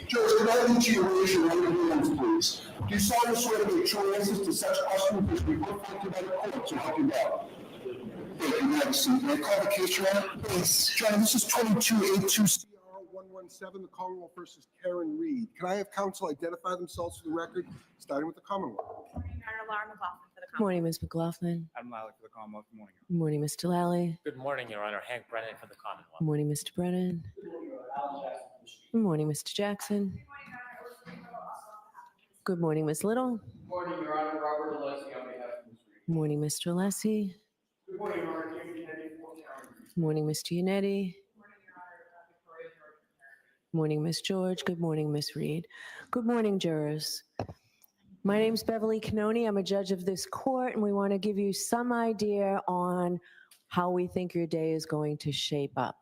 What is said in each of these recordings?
Jurors, can I need you to raise your right hands, please? Do you solemnly swear to make true answers to such questions as we put forth to the court to help you out? Thank you. Have a seat. May I call the case, Your Honor? Please. Your Honor, this is 2282 CR 117, the Commonwealth versus Karen Reed. Can I have counsel identify themselves for the record, starting with the Commonwealth? Good morning, Your Honor. Laura McLaughlin for the Commonwealth. Good morning, Ms. McLaughlin. Adam Lally for the Commonwealth. Good morning. Good morning, Mr. Lally. Good morning, Your Honor. Hank Brennan for the Commonwealth. Good morning, Mr. Brennan. Good morning, Mr. Jackson. Good morning, Ms. Little. Good morning, Your Honor. Robert Alessi on behalf of Ms. Reed. Good morning, Mr. Alessi. Good morning, Your Honor. David Kennedy for Karen Reed. Good morning, Mr. Yannetti. Good morning, Your Honor. Victoria George for Karen Reed. Good morning, Ms. George. Good morning, Ms. Reed. Good morning, jurors. My name's Beverly Canoni. I'm a judge of this court, and we want to give you some idea on how we think your day is going to shape up.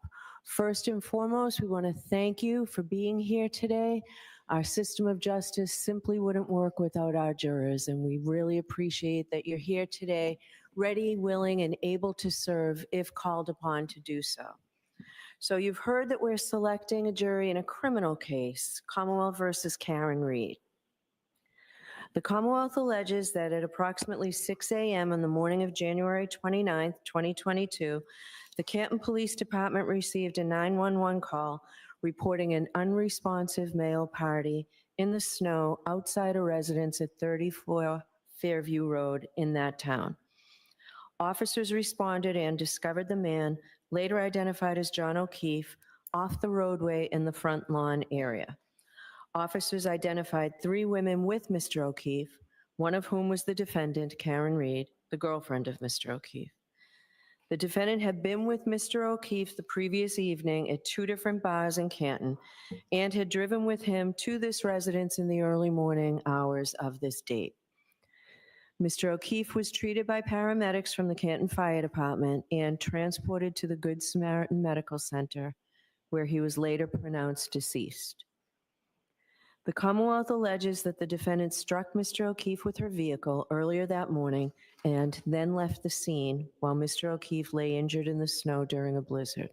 First and foremost, we want to thank you for being here today. Our system of justice simply wouldn't work without our jurors, and we really appreciate that you're here today, ready, willing, and able to serve if called upon to do so. So you've heard that we're selecting a jury in a criminal case, Commonwealth versus Karen Reed. The Commonwealth alleges that at approximately 6 a.m. on the morning of January 29th, 2022, the Canton Police Department received a 911 call reporting an unresponsive male party in the snow outside a residence at 34 Fairview Road in that town. Officers responded and discovered the man, later identified as John O'Keefe, off the roadway in the front lawn area. Officers identified 3 women with Mr. O'Keefe, one of whom was the defendant, Karen Reed, the girlfriend of Mr. O'Keefe. The defendant had been with Mr. O'Keefe the previous evening at 2 different bars in Canton and had driven with him to this residence in the early morning hours of this date. Mr. O'Keefe was treated by paramedics from the Canton Fire Department and transported to the Good Samaritan Medical Center, where he was later pronounced deceased. The Commonwealth alleges that the defendant struck Mr. O'Keefe with her vehicle earlier that morning and then left the scene while Mr. O'Keefe lay injured in the snow during a blizzard.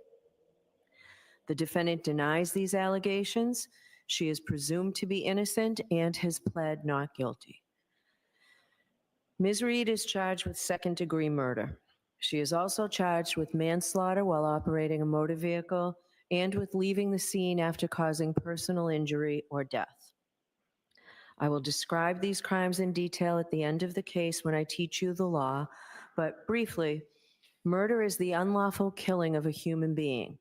The defendant denies these allegations. She is presumed to be innocent and has pled not guilty. Ms. Reed is charged with second-degree murder. She is also charged with manslaughter while operating a motor vehicle and with leaving the scene after causing personal injury or death. I will describe these crimes in detail at the end of the case when I teach you the law, but briefly, murder is the unlawful killing of a human being.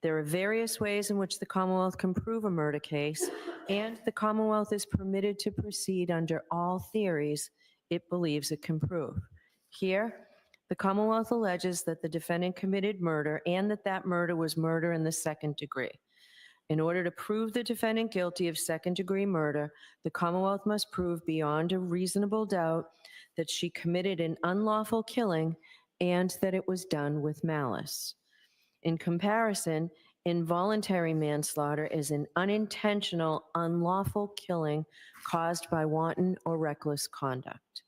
There are various ways in which the Commonwealth can prove a murder case, and the Commonwealth is permitted to proceed under all theories it believes it can prove. Here, the Commonwealth alleges that the defendant committed murder and that that murder was murder in the second degree. In order to prove the defendant guilty of second-degree murder, the Commonwealth must prove beyond a reasonable doubt that she committed an unlawful killing and that it was done with malice. In comparison, involuntary manslaughter is an unintentional, unlawful killing caused by wanton or reckless conduct.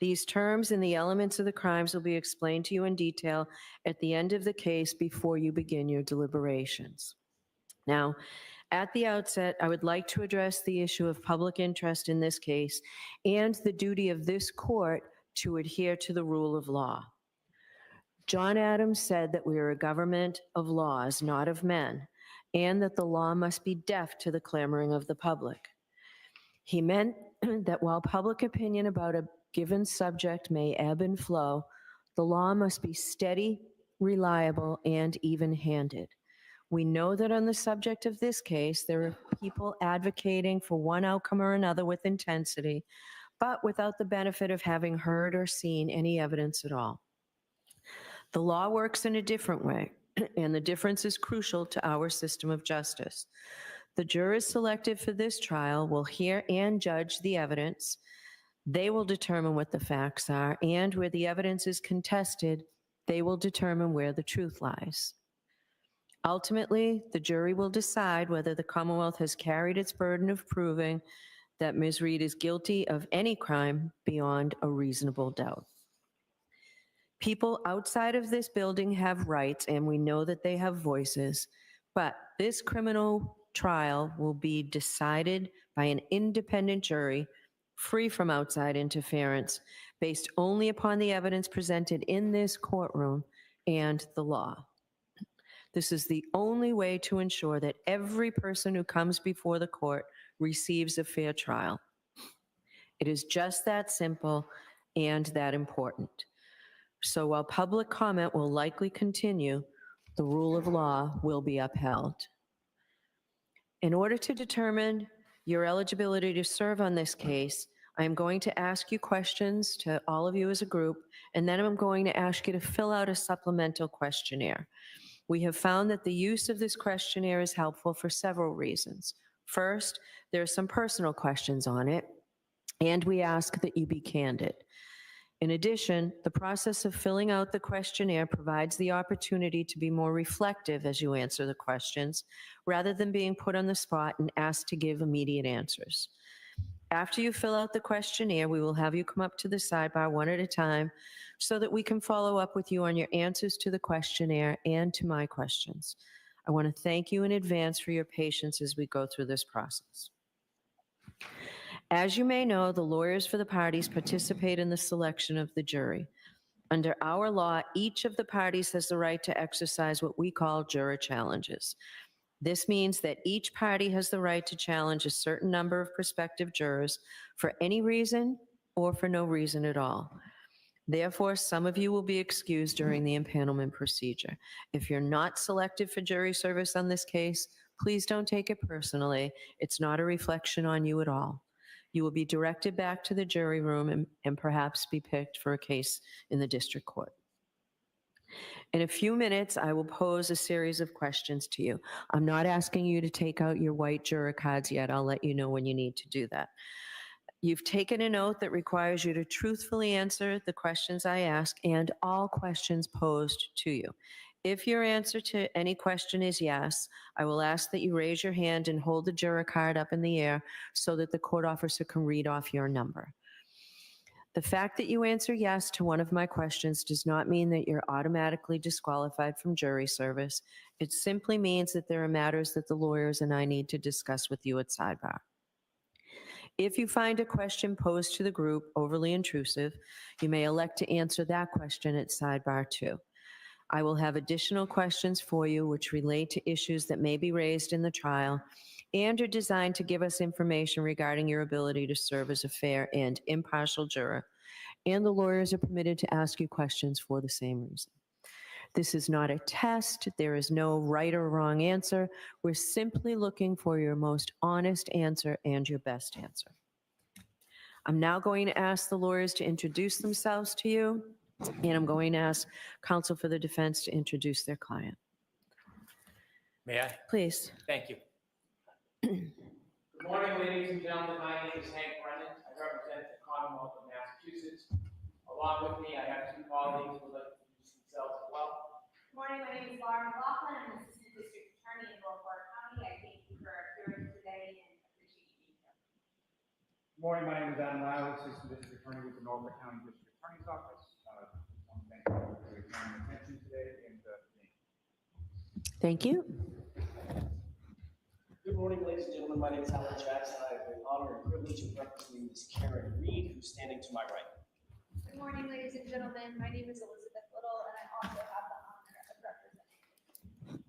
These terms and the elements of the crimes will be explained to you in detail at the end of the case before you begin your deliberations. Now, at the outset, I would like to address the issue of public interest in this case and the duty of this court to adhere to the rule of law. John Adams said that we are a government of laws, not of men, and that the law must be deaf to the clamoring of the public. He meant that while public opinion about a given subject may ebb and flow, the law must be steady, reliable, and even-handed. We know that on the subject of this case, there are people advocating for one outcome or another with intensity, but without the benefit of having heard or seen any evidence at all. The law works in a different way, and the difference is crucial to our system of justice. The jurors selected for this trial will hear and judge the evidence. They will determine what the facts are, and where the evidence is contested, they will determine where the truth lies. Ultimately, the jury will decide whether the Commonwealth has carried its burden of proving that Ms. Reed is guilty of any crime beyond a reasonable doubt. People outside of this building have rights, and we know that they have voices, but this criminal trial will be decided by an independent jury, free from outside interference, based only upon the evidence presented in this courtroom and the law. This is the only way to ensure that every person who comes before the court receives a fair trial. It is just that simple and that important. So while public comment will likely continue, the rule of law will be upheld. In order to determine your eligibility to serve on this case, I am going to ask you questions to all of you as a group, and then I'm going to ask you to fill out a supplemental questionnaire. We have found that the use of this questionnaire is helpful for several reasons. First, there are some personal questions on it, and we ask that you be candid. In addition, the process of filling out the questionnaire provides the opportunity to be more reflective as you answer the questions, rather than being put on the spot and asked to give immediate answers. After you fill out the questionnaire, we will have you come up to the sidebar one at a time so that we can follow up with you on your answers to the questionnaire and to my questions. I want to thank you in advance for your patience as we go through this process. As you may know, the lawyers for the parties participate in the selection of the jury. Under our law, each of the parties has the right to exercise what we call juror challenges. This means that each party has the right to challenge a certain number of prospective jurors for any reason or for no reason at all. Therefore, some of you will be excused during the impanelment procedure. If you're not selected for jury service on this case, please don't take it personally. It's not a reflection on you at all. You will be directed back to the jury room and perhaps be picked for a case in the district court. In a few minutes, I will pose a series of questions to you. I'm not asking you to take out your white juror cards yet. I'll let you know when you need to do that. You've taken an oath that requires you to truthfully answer the questions I ask and all questions posed to you. If your answer to any question is yes, I will ask that you raise your hand and hold the juror card up in the air so that the court officer can read off your number. The fact that you answer yes to one of my questions does not mean that you're automatically disqualified from jury service. It simply means that there are matters that the lawyers and I need to discuss with you at sidebar. If you find a question posed to the group overly intrusive, you may elect to answer that question at sidebar too. I will have additional questions for you which relate to issues that may be raised in the trial and are designed to give us information regarding your ability to serve as a fair and impartial juror, and the lawyers are permitted to ask you questions for the same reason. This is not a test. There is no right or wrong answer. We're simply looking for your most honest answer and your best answer. I'm now going to ask the lawyers to introduce themselves to you, and I'm going to ask counsel for the defense to introduce their client. May I? Please. Thank you. Good morning, ladies and gentlemen. My name is Hank Brennan. I represent the Commonwealth of Massachusetts. Along with me, I have two colleagues who would like to introduce themselves as well. Good morning, my name is Laura McLaughlin. I'm Assistant District Attorney in Norfolk County. I thank you for appearing today and appreciate you being here. Good morning, my name is Adam Riley, Assistant District Attorney with the Norfolk County District Attorney's Office. I want to thank you for your time and attention today and Thank you. Good morning, ladies and gentlemen. My name is Alan Jackson. I have the honor and privilege of representing Ms. Karen Reed, who's standing to my right. Good morning, ladies and gentlemen. My name is Elizabeth Little, and I also have the honor of representing.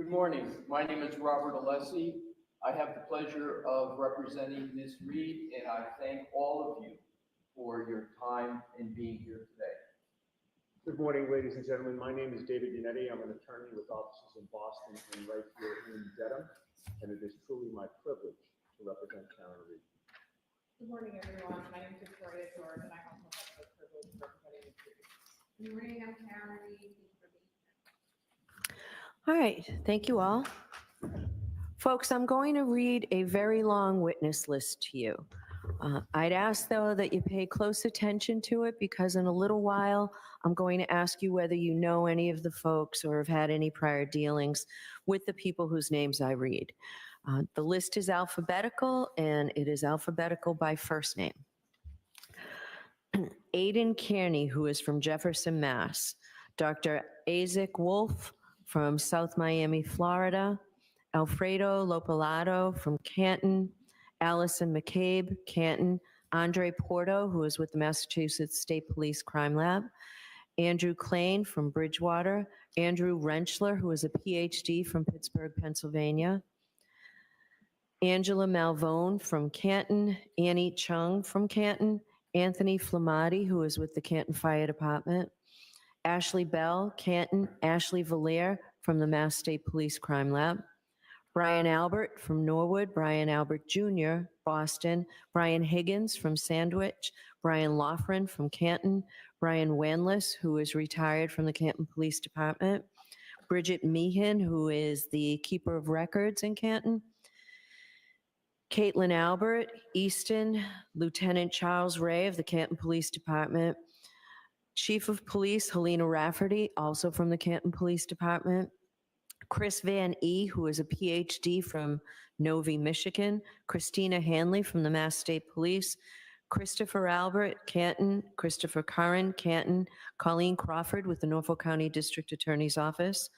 Good morning. My name is Robert Alessi. I have the pleasure of representing Ms. Reed, and I thank all of you for your time in being here today. Good morning, ladies and gentlemen. My name is David Unetti. I'm an attorney with offices in Boston and right here in Dedham, and it is truly my privilege to represent Karen Reed. Good morning, everyone. My name is Victoria Jordan, and I also have the privilege of representing Ms. Reed. Good morning, I'm Karen Reed. Thank you for being here. All right, thank you all. Folks, I'm going to read a very long witness list to you. I'd ask, though, that you pay close attention to it because in a little while, I'm going to ask you whether you know any of the folks or have had any prior dealings with the people whose names I read. The list is alphabetical, and it is alphabetical by first name. Aidan Kearney, who is from Jefferson, Mass. Dr. Isaac Wolf from South Miami, Florida. Alfredo Lopalato from Canton. Allison McCabe, Canton. Andre Porto, who is with the Massachusetts State Police Crime Lab. Andrew Klain from Bridgewater. Andrew Rentschler, who is a PhD from Pittsburgh, Pennsylvania. Angela Malvone from Canton. Annie Chung from Canton. Anthony Flamati, who is with the Canton Fire Department. Ashley Bell, Canton. Ashley Valere from the Mass State Police Crime Lab. Brian Albert from Norwood, Brian Albert Jr., Boston, Brian Higgins from Sandwich, Brian Loughran from Canton, Brian Wanless, who is retired from the Canton Police Department, Bridget Meehan, who is the keeper of records in Canton, Caitlin Albert, Easton, Lieutenant Charles Ray of the Canton Police Department, Chief of Police Helena Rafferty, also from the Canton Police Department, Chris Van E., who is a PhD from Novi, Michigan, Christina Hanley from the Mass State Police, Christopher Albert, Canton, Christopher Curran, Canton, Colleen Crawford with the Norfolk County District Attorney's Office,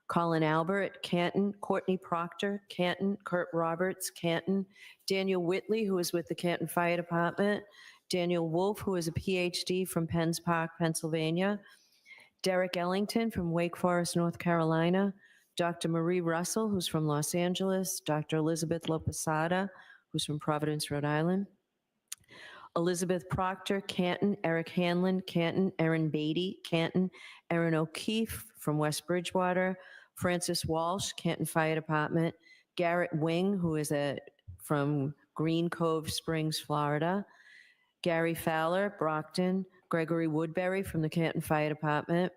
Colin Albert, Canton, Courtney Proctor, Canton, Kurt Roberts, Canton, Daniel Whitley, who is with the Canton Fire Department, Daniel Wolf, who is a PhD from Penns Park, Pennsylvania, Derek Ellington from Wake Forest, North Carolina, Dr. Marie Russell, who's from Los Angeles, Dr. Elizabeth Lopesada, who's from Providence, Rhode Island, Elizabeth Proctor, Canton, Eric Hanlon, Canton, Erin Beatty, Canton, Erin O'Keefe from West Bridgewater, Francis Walsh, Canton Fire Department, Garrett Wing, who is from Green Cove Springs, Florida, Gary Fowler, Brockton, Gregory Woodbury from the Canton Fire Department,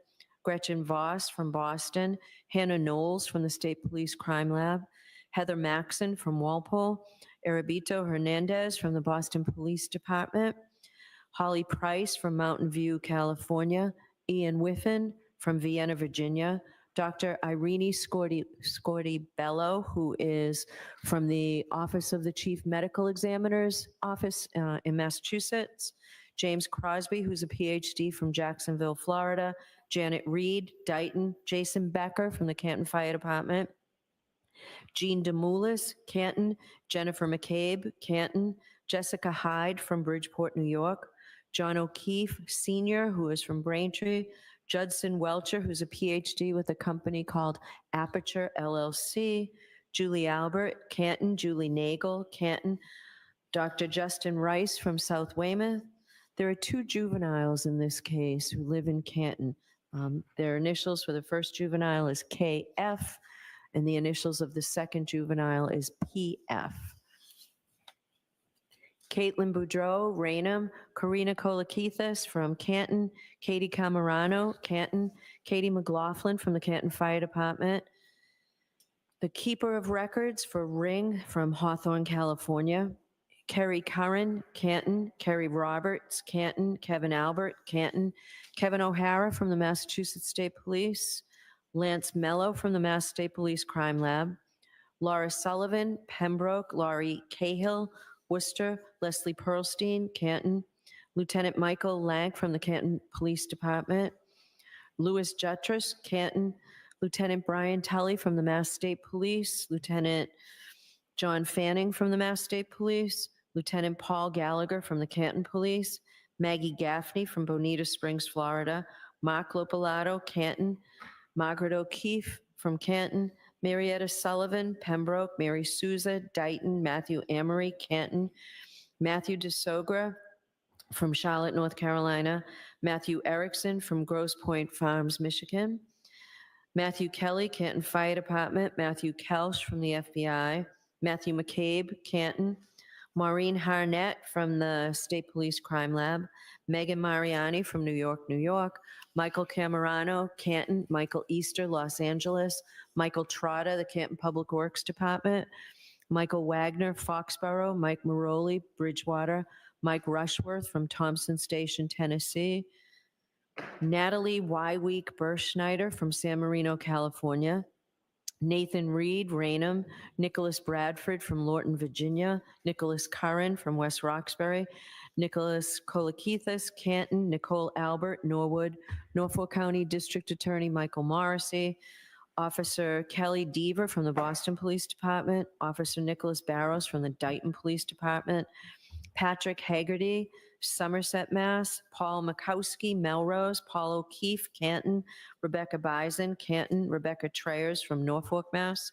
Gretchen Voss from Boston, Hannah Knowles from the State Police Crime Lab, Heather Maxon from Walpole, Erabito Hernandez from the Boston Police Department, Holly Price from Mountain View, California, Ian Whiffen from Vienna, Virginia, Dr. Irene Scorti-Bello, who is from the Office of the Chief Medical Examiner's Office in Massachusetts, James Crosby, who's a PhD from Jacksonville, Florida, Janet Reed, Dighton, Jason Becker from the Canton Fire Department, Jean DeMoulis, Canton, Jennifer McCabe, Canton, Jessica Hyde from Bridgeport, New York, John O'Keefe, Sr., who is from Braintree, Judson Welcher, who's a PhD with a company called Aperture LLC, Julie Albert, Canton, Julie Nagel, Canton, Dr. Justin Rice from South Weymouth. There are two juveniles in this case who live in Canton. Their initials for the first juvenile is KF, and the initials of the second juvenile is PF. Caitlin Boudreau, Raynham, Karina Kolakithis from Canton, Katie Camarano, Canton, Katie McLaughlin from the Canton Fire Department, the keeper of records for Ring from Hawthorne, California, Kerry Curran, Canton, Kerry Roberts, Canton, Kevin Albert, Canton, Kevin O'Hara from the Massachusetts State Police, Lance Mello from the Mass State Police Crime Lab, Laura Sullivan, Pembroke, Laurie Cahill, Worcester, Leslie Pearlstein, Canton. Lieutenant Michael Lang from the Canton Police Department. Louis Jutras, Canton. Lieutenant Brian Tully from the Mass State Police. Lieutenant John Fanning from the Mass State Police. Lieutenant Paul Gallagher from the Canton Police. Maggie Gaffney from Bonita Springs, Florida. Mark Lopalato, Canton. Margaret O'Keefe from Canton. Marietta Sullivan, Pembroke. Mary Souza, Dighton. Matthew Amory, Canton. Matthew DeSogra from Charlotte, North Carolina. Matthew Erickson from Grosse Pointe Farms, Michigan. Matthew Kelly, Canton Fire Department. Matthew Kelsch from the FBI. Matthew McCabe, Canton. Maureen Harnett from the State Police Crime Lab. Megan Mariani from New York, New York. Michael Camerano, Canton. Michael Easter, Los Angeles. Michael Trotta, the Canton Public Works Department. Michael Wagner, Foxborough. Mike Maroli, Bridgewater. Mike Rushworth from Thompson Station, Tennessee. Natalie Wyweek Berschneider from San Marino, California. Nathan Reed, Raynham. Nicholas Bradford from Lorton, Virginia. Nicholas Curran from West Roxbury. Nicholas Kolakithis, Canton. Nicole Albert, Norwood. Norfolk County District Attorney Michael Morrissey. Officer Kelly Deaver from the Boston Police Department. Officer Nicholas Barrows from the Dighton Police Department. Patrick Haggerty, Somerset, Mass. Paul Makowski, Melrose. Paul O'Keefe, Canton. Rebecca Bison, Canton. Rebecca Trayers from Norfolk, Mass.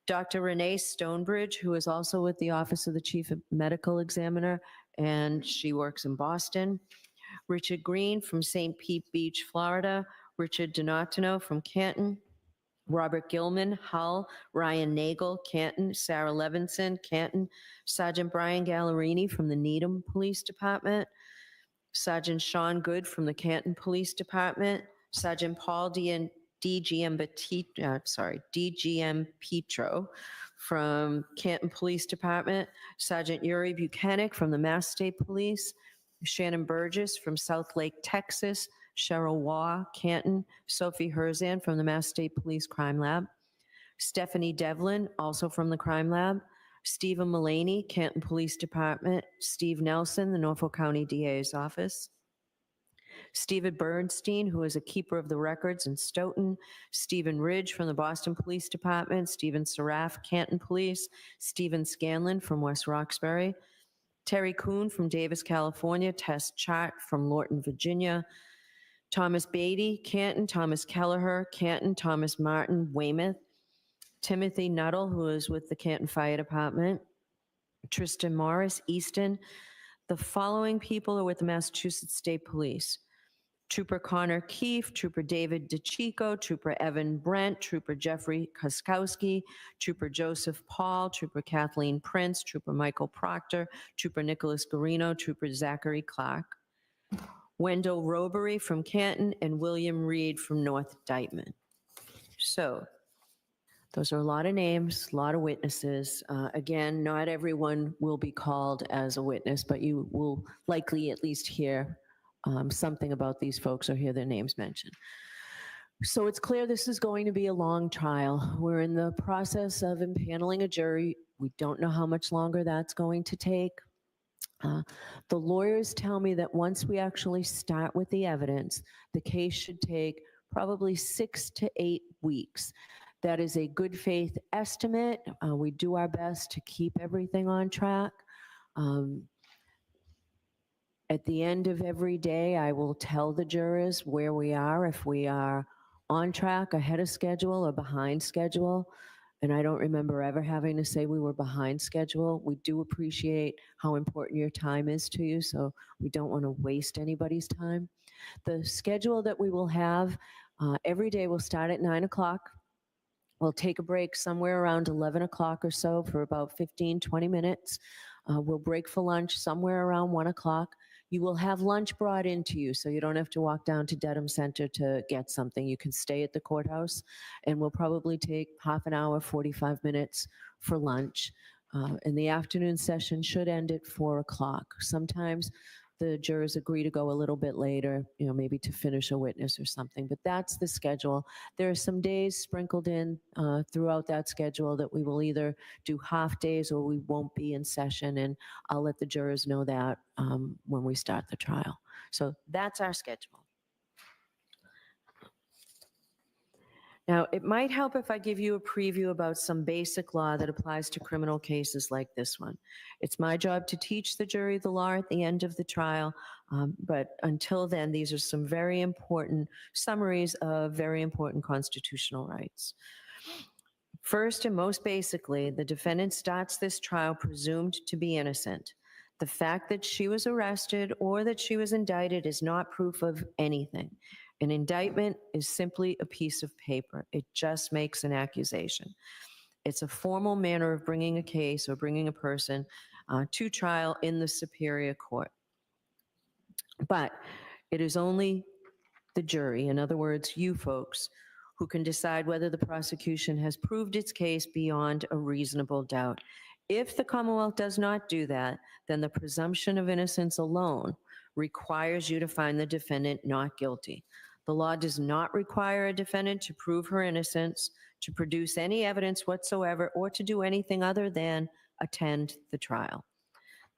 Dr. Renee Stonebridge, who is also with the Office of the Chief Medical Examiner, and she works in Boston. Richard Green from St. Pete Beach, Florida. Richard Donatino from Canton. Robert Gilman, Hull. Ryan Nagel, Canton. Sarah Levinson, Canton. Sergeant Brian Gallerini from the Needham Police Department. Sergeant Sean Good from the Canton Police Department. Sergeant Paul DGM Petro from Canton Police Department. Sergeant Yuri Buchanan from the Mass State Police. Shannon Burgess from South Lake, Texas. Cheryl Waugh, Canton. Sophie Herzan from the Mass State Police Crime Lab. Stephanie Devlin, also from the Crime Lab. Stephen Mullaney, Canton Police Department. Steve Nelson, the Norfolk County DA's office. Stephen Bernstein, who is a keeper of the records in Stoughton. Stephen Ridge from the Boston Police Department. Stephen Seraph, Canton Police. Stephen Scanlon from West Roxbury. Terry Kuhn from Davis, California. Tess Chart from Lorton, Virginia. Thomas Beatty, Canton. Thomas Kelleher, Canton. Thomas Martin, Weymouth. Timothy Nuttall, who is with the Canton Fire Department. Tristan Morris, Easton. The following people are with the Massachusetts State Police: Trooper Connor Keefe, Trooper David DeChico, Trooper Evan Brent, Trooper Jeffrey Koskowski, Trooper Joseph Paul, Trooper Kathleen Prince, Trooper Michael Proctor, Trooper Nicholas Garino, Trooper Zachary Clark. Wendell Robery from Canton, and William Reed from North Dykeman. So those are a lot of names, a lot of witnesses. Again, not everyone will be called as a witness, but you will likely at least hear something about these folks or hear their names mentioned. So it's clear this is going to be a long trial. We're in the process of impaneling a jury. We don't know how much longer that's going to take. The lawyers tell me that once we actually start with the evidence, the case should take probably 6 to 8 weeks. That is a good faith estimate. We do our best to keep everything on track. At the end of every day, I will tell the jurors where we are, if we are on track, ahead of schedule, or behind schedule. And I don't remember ever having to say we were behind schedule. We do appreciate how important your time is to you, so we don't want to waste anybody's time. The schedule that we will have, every day will start at 9 o'clock. We'll take a break somewhere around 11 o'clock or so for about 15, 20 minutes. We'll break for lunch somewhere around 1 o'clock. You will have lunch brought into you, so you don't have to walk down to Dedham Center to get something. You can stay at the courthouse, and we'll probably take half an hour, 45 minutes for lunch. And the afternoon session should end at 4 o'clock. Sometimes the jurors agree to go a little bit later, maybe to finish a witness or something, but that's the schedule. There are some days sprinkled in throughout that schedule that we will either do half days or we won't be in session, and I'll let the jurors know that when we start the trial. So that's our schedule. Now, it might help if I give you a preview about some basic law that applies to criminal cases like this one. It's my job to teach the jury the law at the end of the trial, but until then, these are some very important summaries of very important constitutional rights. First and most basically, the defendant starts this trial presumed to be innocent. The fact that she was arrested or that she was indicted is not proof of anything. An indictment is simply a piece of paper. It just makes an accusation. It's a formal manner of bringing a case or bringing a person to trial in the superior court. But it is only the jury, in other words, you folks, who can decide whether the prosecution has proved its case beyond a reasonable doubt. If the Commonwealth does not do that, then the presumption of innocence alone requires you to find the defendant not guilty. The law does not require a defendant to prove her innocence, to produce any evidence whatsoever, or to do anything other than attend the trial.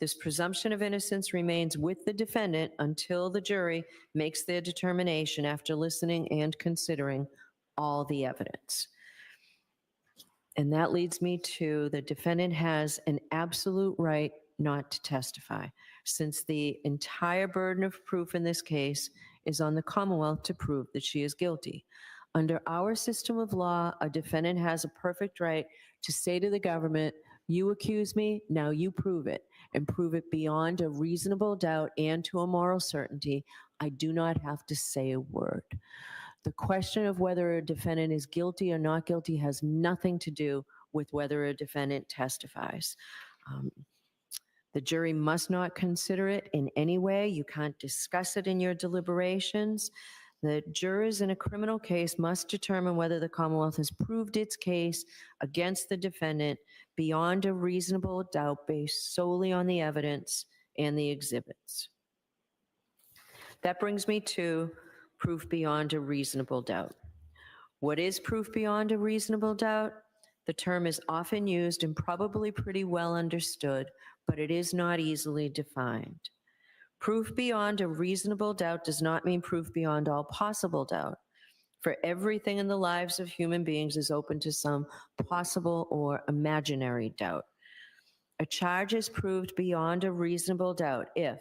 This presumption of innocence remains with the defendant until the jury makes their determination after listening and considering all the evidence. And that leads me to the defendant has an absolute right not to testify, since the entire burden of proof in this case is on the Commonwealth to prove that she is guilty. Under our system of law, a defendant has a perfect right to say to the government, you accuse me, now you prove it, and prove it beyond a reasonable doubt and to a moral certainty. I do not have to say a word. The question of whether a defendant is guilty or not guilty has nothing to do with whether a defendant testifies. The jury must not consider it in any way. You can't discuss it in your deliberations. The jurors in a criminal case must determine whether the Commonwealth has proved its case against the defendant beyond a reasonable doubt based solely on the evidence and the exhibits. That brings me to proof beyond a reasonable doubt. What is proof beyond a reasonable doubt? The term is often used and probably pretty well understood, but it is not easily defined. Proof beyond a reasonable doubt does not mean proof beyond all possible doubt. For everything in the lives of human beings is open to some possible or imaginary doubt. A charge is proved beyond a reasonable doubt if,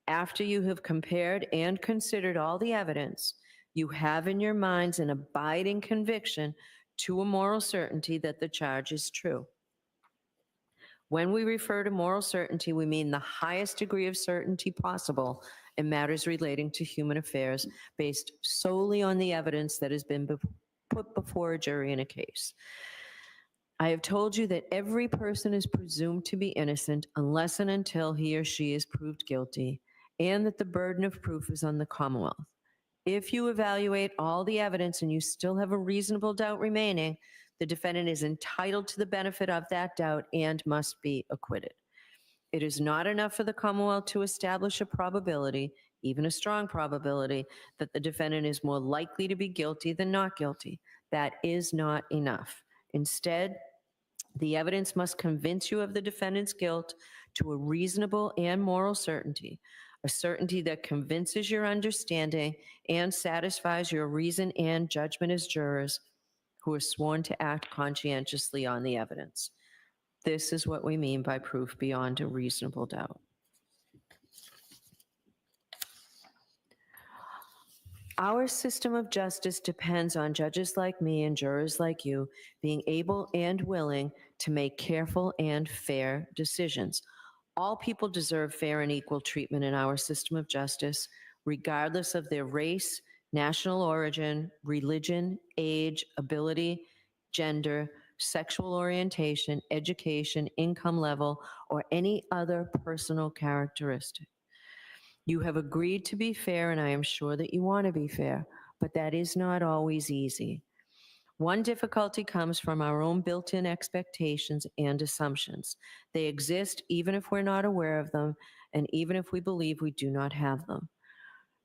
after you have compared and considered all the evidence, you have in your minds an abiding conviction to a moral certainty that the charge is true. When we refer to moral certainty, we mean the highest degree of certainty possible in matters relating to human affairs based solely on the evidence that has been put before a jury in a case. I have told you that every person is presumed to be innocent unless and until he or she is proved guilty, and that the burden of proof is on the Commonwealth. If you evaluate all the evidence and you still have a reasonable doubt remaining, the defendant is entitled to the benefit of that doubt and must be acquitted. It is not enough for the Commonwealth to establish a probability, even a strong probability, that the defendant is more likely to be guilty than not guilty. That is not enough. Instead, the evidence must convince you of the defendant's guilt to a reasonable and moral certainty, a certainty that convinces your understanding and satisfies your reason and judgment as jurors who are sworn to act conscientiously on the evidence. This is what we mean by proof beyond a reasonable doubt. Our system of justice depends on judges like me and jurors like you being able and willing to make careful and fair decisions. All people deserve fair and equal treatment in our system of justice, regardless of their race, national origin, religion, age, ability, gender, sexual orientation, education, income level, or any other personal characteristic. You have agreed to be fair, and I am sure that you want to be fair, but that is not always easy. One difficulty comes from our own built-in expectations and assumptions. They exist even if we're not aware of them, and even if we believe we do not have them.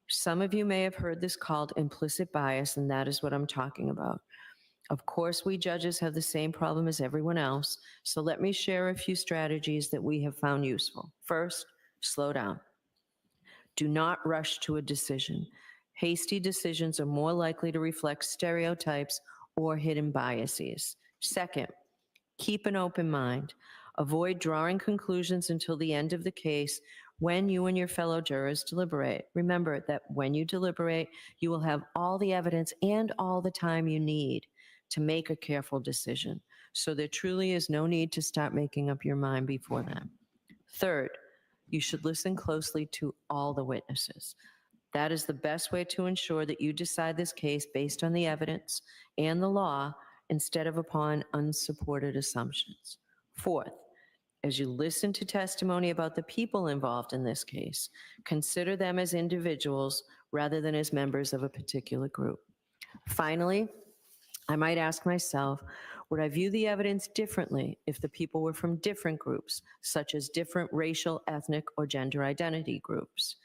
Some of you may have heard this called implicit bias, and that is what I'm talking about. Of course, we judges have the same problem as everyone else, so let me share a few strategies that we have found useful. First, slow down. Do not rush to a decision. Hasty decisions are more likely to reflect stereotypes or hidden biases. Second, keep an open mind. Avoid drawing conclusions until the end of the case when you and your fellow jurors deliberate. Remember that when you deliberate, you will have all the evidence and all the time you need to make a careful decision. So there truly is no need to start making up your mind before then. Third, you should listen closely to all the witnesses. That is the best way to ensure that you decide this case based on the evidence and the law instead of upon unsupported assumptions. Fourth, as you listen to testimony about the people involved in this case, consider them as individuals rather than as members of a particular group. Finally, I might ask myself, would I view the evidence differently if the people were from different groups, such as different racial, ethnic, or gender identity groups?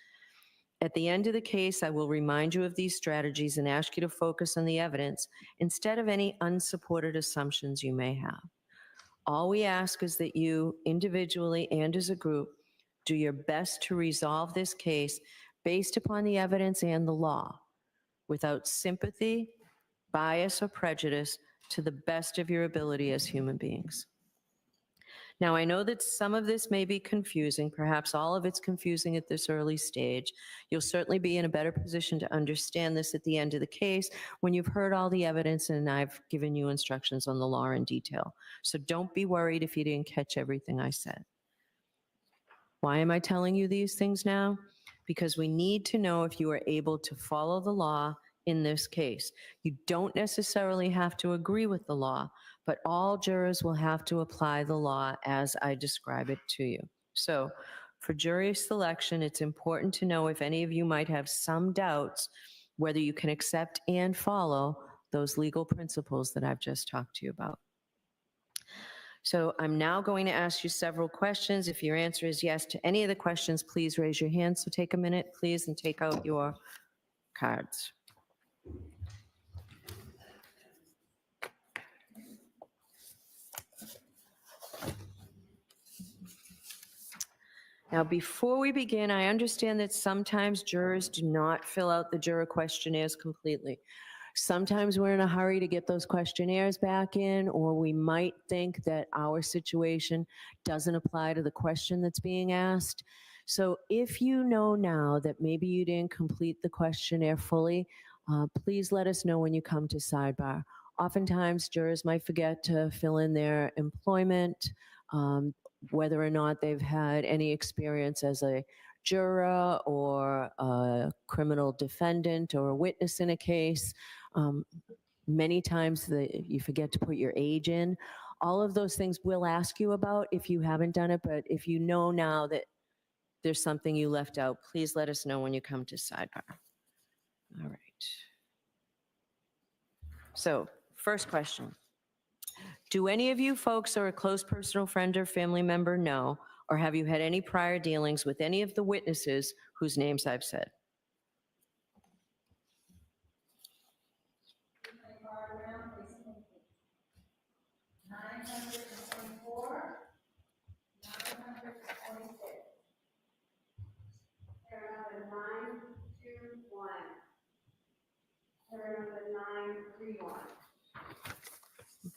At the end of the case, I will remind you of these strategies and ask you to focus on the evidence instead of any unsupported assumptions you may have. All we ask is that you, individually and as a group, do your best to resolve this case based upon the evidence and the law, without sympathy, bias, or prejudice, to the best of your ability as human beings. Now, I know that some of this may be confusing, perhaps all of it's confusing at this early stage. You'll certainly be in a better position to understand this at the end of the case when you've heard all the evidence and I've given you instructions on the law in detail. So don't be worried if you didn't catch everything I said. Why am I telling you these things now? Because we need to know if you are able to follow the law in this case. You don't necessarily have to agree with the law, but all jurors will have to apply the law as I describe it to you. So for jury selection, it's important to know if any of you might have some doubts whether you can accept and follow those legal principles that I've just talked to you about. So I'm now going to ask you several questions. If your answer is yes to any of the questions, please raise your hand. So take a minute, please, and take out your cards. Now, before we begin, I understand that sometimes jurors do not fill out the juror questionnaires completely. Sometimes we're in a hurry to get those questionnaires back in, or we might think that our situation doesn't apply to the question that's being asked. So if you know now that maybe you didn't complete the questionnaire fully, please let us know when you come to sidebar. Oftentimes, jurors might forget to fill in their employment, whether or not they've had any experience as a juror or a criminal defendant or a witness in a case. Many times you forget to put your age in. All of those things we'll ask you about if you haven't done it, but if you know now that there's something you left out, please let us know when you come to sidebar. All right. So, first question. Do any of you folks or a close personal friend or family member know, or have you had any prior dealings with any of the witnesses whose names I've said?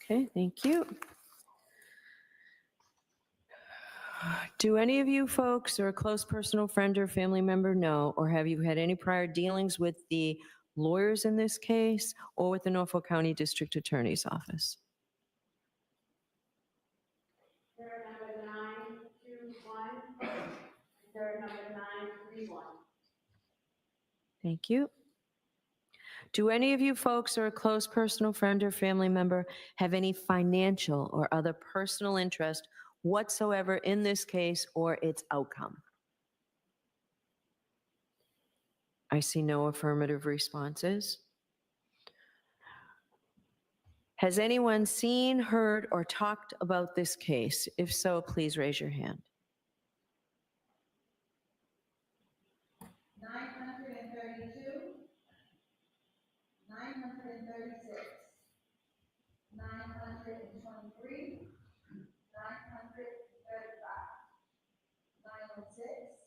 Okay, thank you. Do any of you folks or a close personal friend or family member know, or have you had any prior dealings with the lawyers in this case or with the Norfolk County District Attorney's Office? Juror number 921, juror number 931. Thank you. Do any of you folks or a close personal friend or family member have any financial or other personal interest whatsoever in this case or its outcome? I see no affirmative responses. Has anyone seen, heard, or talked about this case? If so, please raise your hand. 923, 935, 906,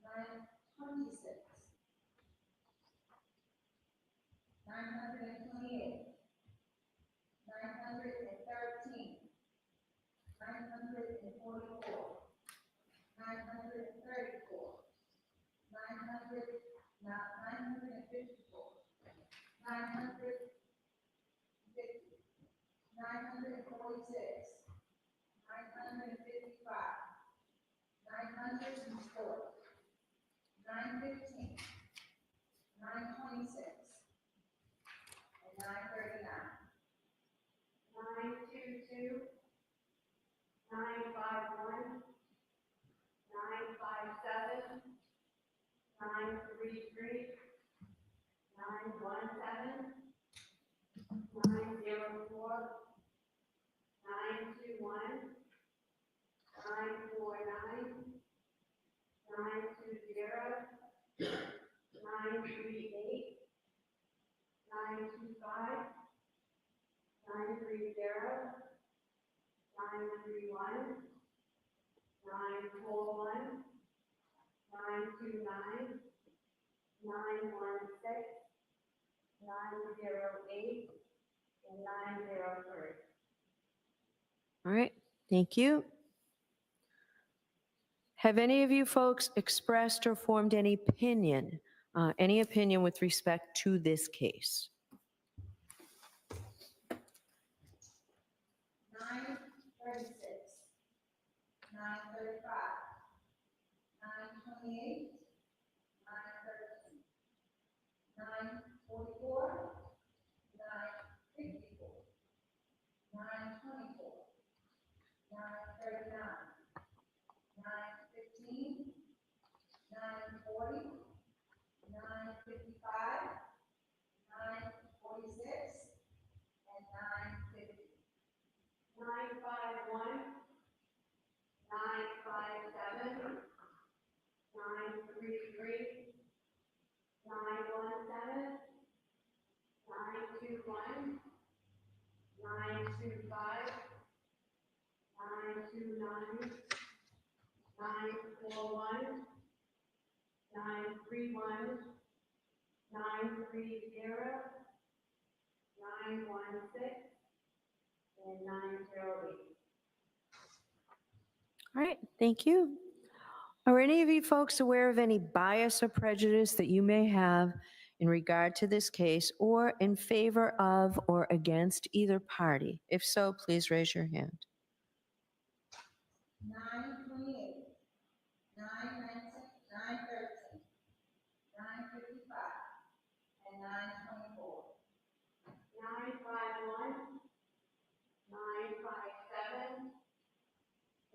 926, 928, 913, 944, 934, 954, 950, 946, 955, 904, 915, 926, and 939. 922, 951, 957, 933, 917, 904, 921, 949, 920, 938, 925, 930, 931, 941, 929, 916, 908, and 903. All right, thank you. Have any of you folks expressed or formed any opinion with respect to this case? 936, 935, 928, 913, 944, 954, 924, 939, 915, 940, 955, 946, and 950. 951, 957, 933, 917, 921, 925, 929, 941, 931, 930, 916, and 908. All right, thank you. Are any of you folks aware of any bias or prejudice that you may have in regard to this case or in favor of or against either party? If so, please raise your hand. 928, 919, 913, 955, and 924. 951, 957,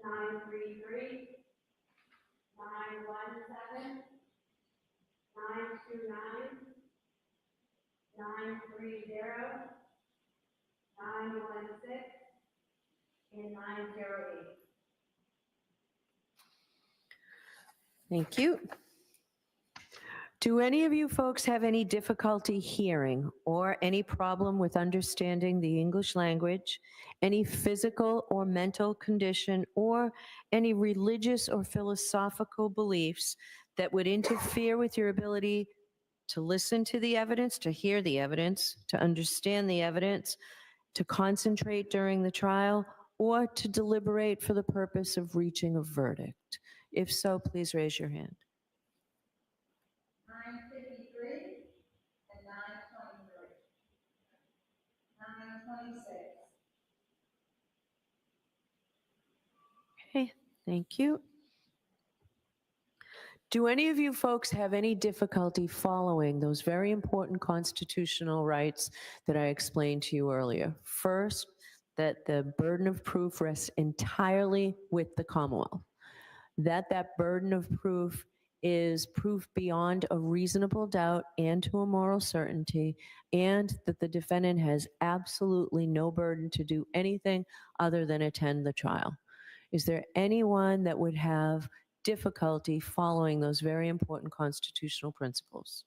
933, 917, 929, 930, 916, and 908. Thank you. Do any of you folks have any difficulty hearing or any problem with understanding the English language, any physical or mental condition, or any religious or philosophical beliefs that would interfere with your ability to listen to the evidence, to hear the evidence, to understand the evidence, to concentrate during the trial, or to deliberate for the purpose of reaching a verdict? If so, please raise your hand. 953 and 923. 926. Okay, thank you. Do any of you folks have any difficulty following those very important constitutional rights that I explained to you earlier? First, that the burden of proof rests entirely with the Commonwealth. That burden of proof is proof beyond a reasonable doubt and to a moral certainty, and that the defendant has absolutely no burden to do anything other than attend the trial. Is there anyone that would have difficulty following those very important constitutional principles?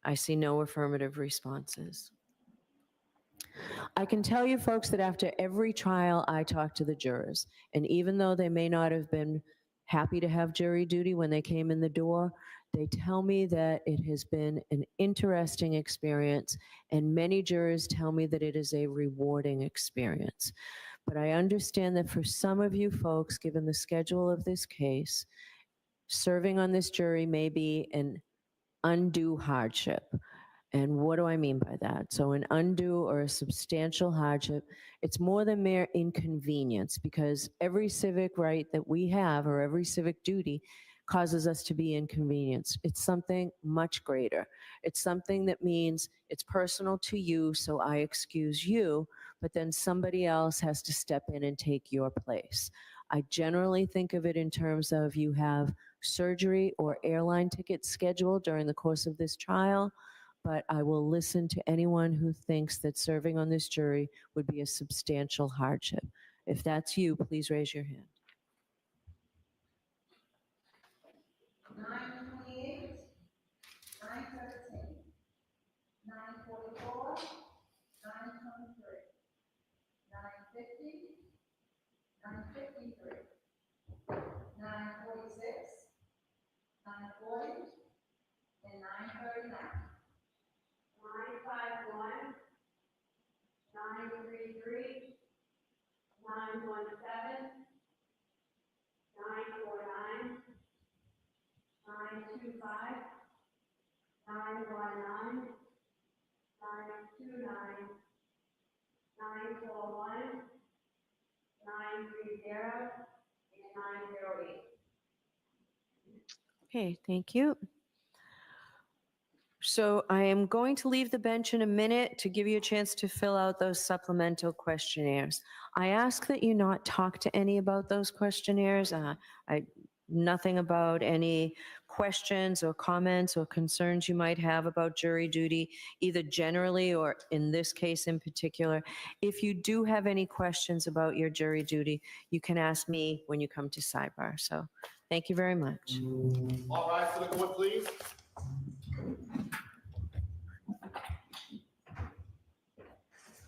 I see no affirmative responses. I can tell you folks that after every trial, I talk to the jurors. And even though they may not have been happy to have jury duty when they came in the door, they tell me that it has been an interesting experience. And many jurors tell me that it is a rewarding experience. But I understand that for some of you folks, given the schedule of this case, serving on this jury may be an undue hardship. And what do I mean by that? So an undue or a substantial hardship, it's more than mere inconvenience, because every civic right that we have, or every civic duty, causes us to be inconvenienced. It's something much greater. It's something that means it's personal to you, so I excuse you, but then somebody else has to step in and take your place. I generally think of it in terms of you have surgery or airline tickets scheduled during the course of this trial, but I will listen to anyone who thinks that serving on this jury would be a substantial hardship. If that's you, please raise your hand. 9:28, 9:13, 9:44, 9:23, 9:50, 9:53, 9:46, 9:40, and 9:39. 9:51, 9:33, 9:17, 9:49, 9:25, 9:19, 9:29, 9:41, 9:30, and 9:08. Okay, thank you. So I am going to leave the bench in a minute to give you a chance to fill out those supplemental questionnaires. I ask that you not talk to any about those questionnaires. Nothing about any questions or comments or concerns you might have about jury duty, either generally or in this case in particular. If you do have any questions about your jury duty, you can ask me when you come to sidebar. So thank you very much. All rise for the court, please.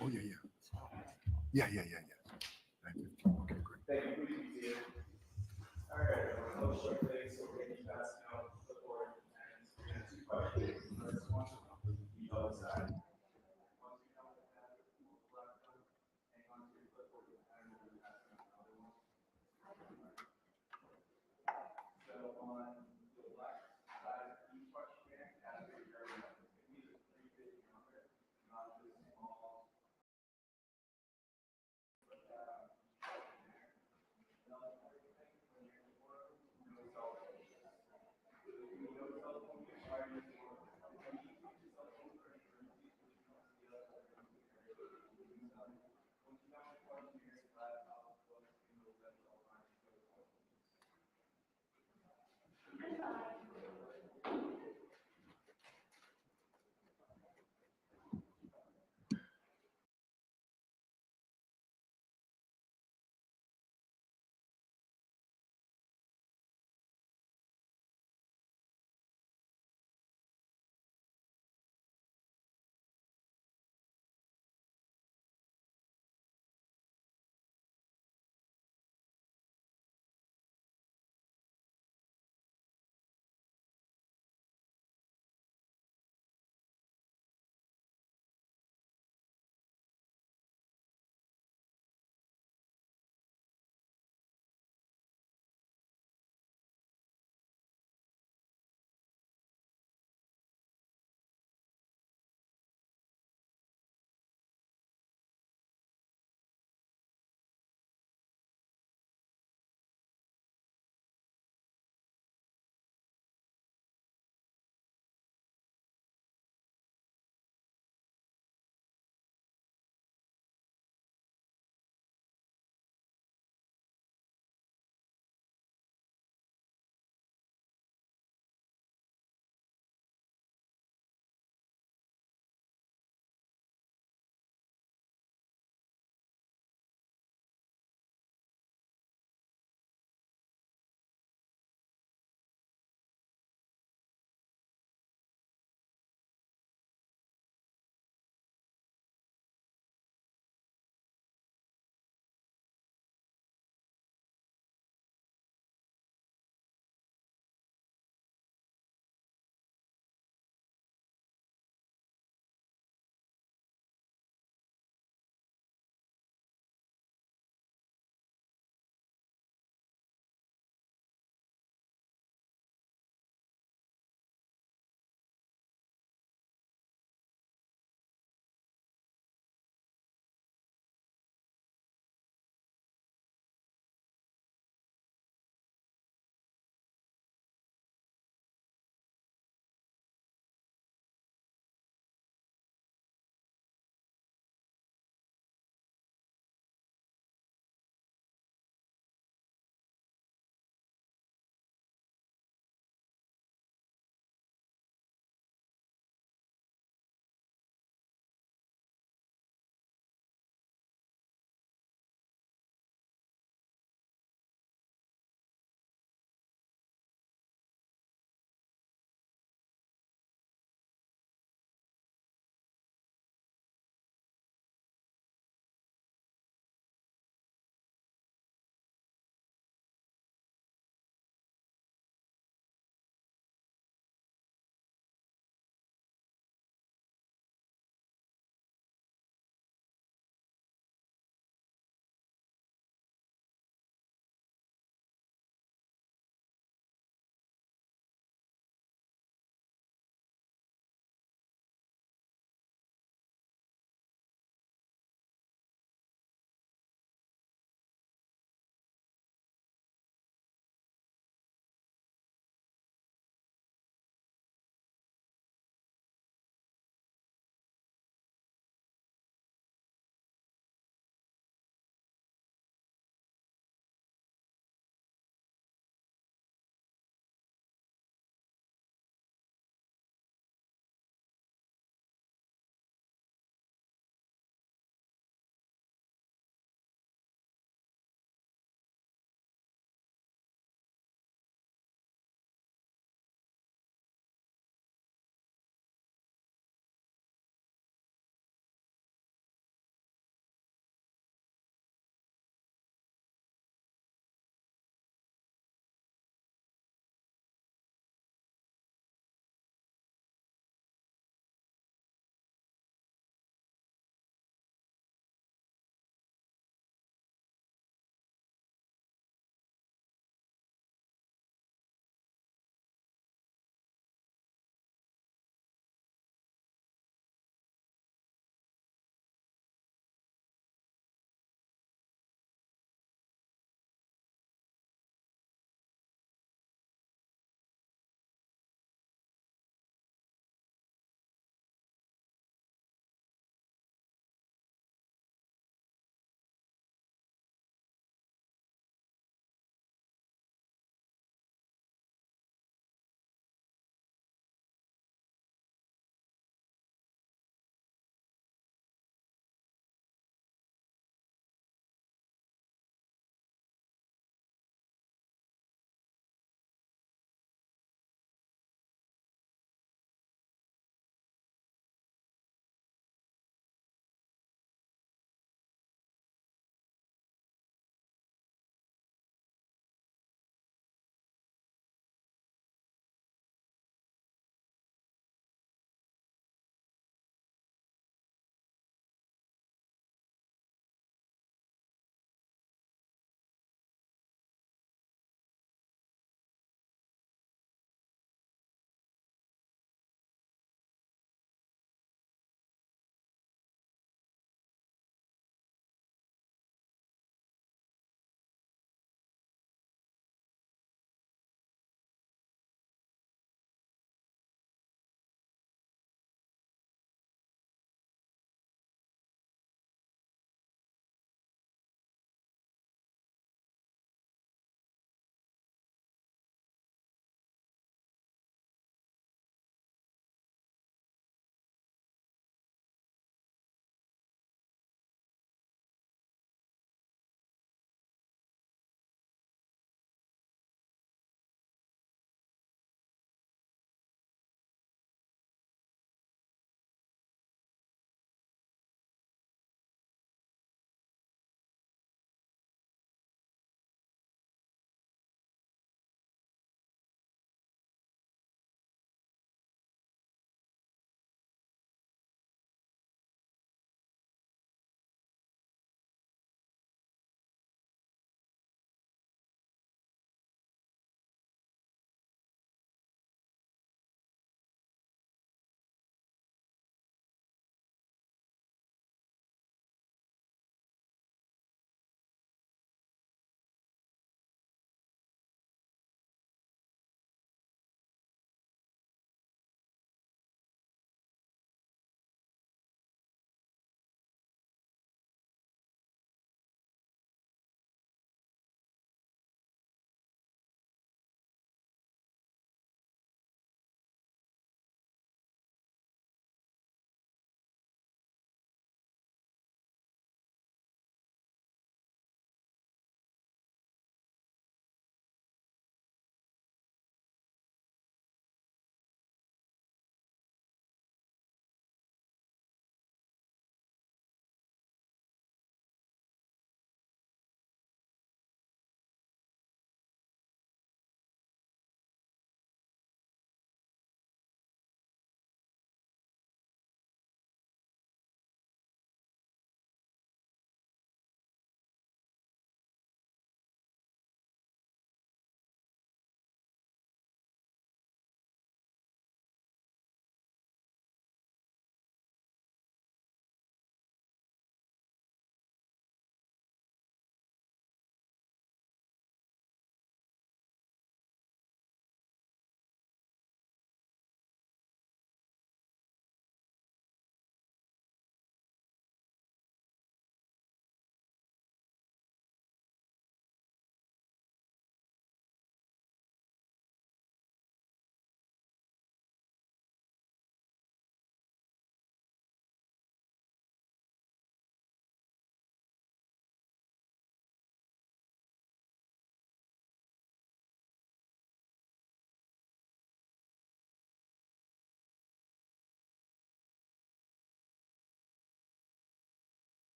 Oh, yeah. Thank you. Okay, great. Thank you.